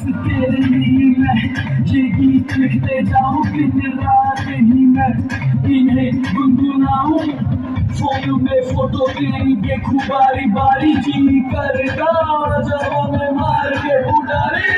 तेरे लिए मैं ये गीत लिखते जाऊं दिन रात ही मैं इन्हें गुनगुनाऊं फोन में फोटो तेरी देखूं बारी बारी जी करता जगहों में मार के उड़ारी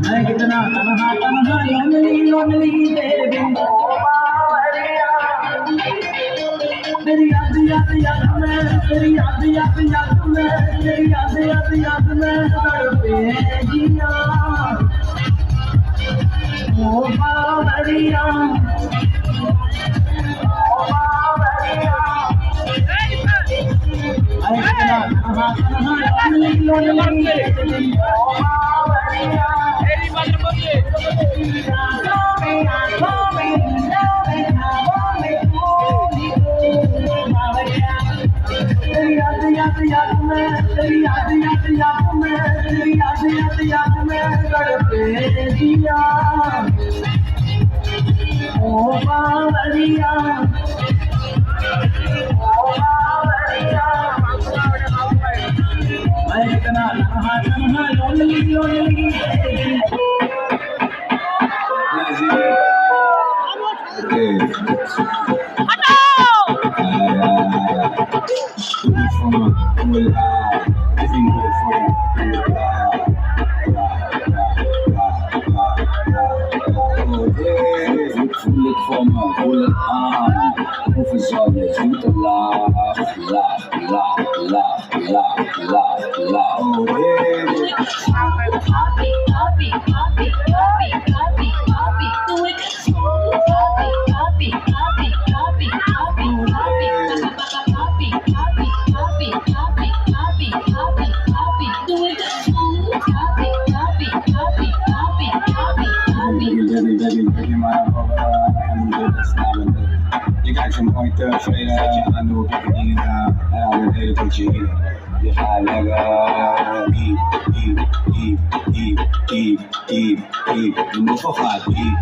मैं कितना तन्हा तन्हा लोनली तेरे बिन तेरी याद याद याद में तेरी याद याद याद में तेरी याद याद याद में तड़पे जिया ओ बावरिया मैं कितना तन्हा तन्हा लोनली तेरे बिन याद में तेरी याद याद याद में तेरी याद याद याद में तड़पे जिया ओ बावरिया मैं कितना तन्हा तन्हा lonely lonely Voel voor me, voel het aan. Hoeveel zal je zoete lach, lach, lach, lach, lach, lach, lach. Oh baby. Copy, copy, copy, copy, copy, copy, do it. Copy, copy, copy, copy, copy, copy, copy, copy, copy, copy, copy, copy, copy, do it. Copy, copy, copy, copy, copy, copy. Baby, my je kijkt zo'n mooi tevreden aan hoe ik het niet en al een hele toetje hier. Je gaat lekker diep. Je moet wel gaan diep.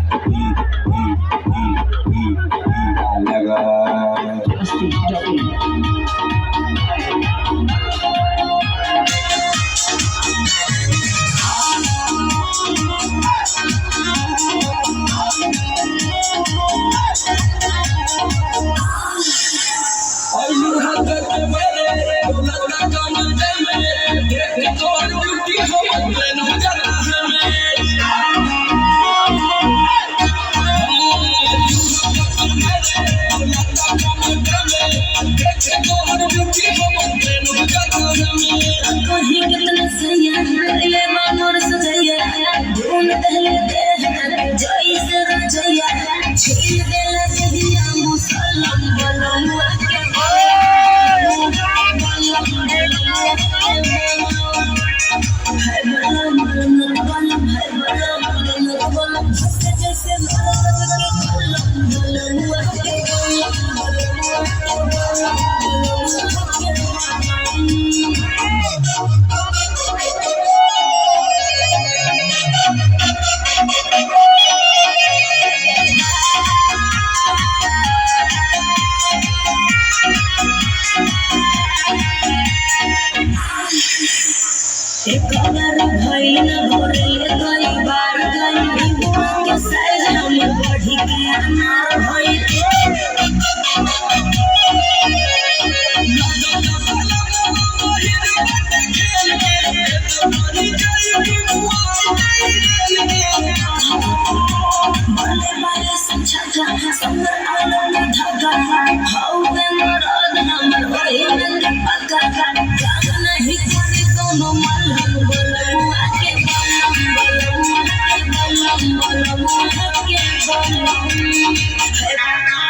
Ga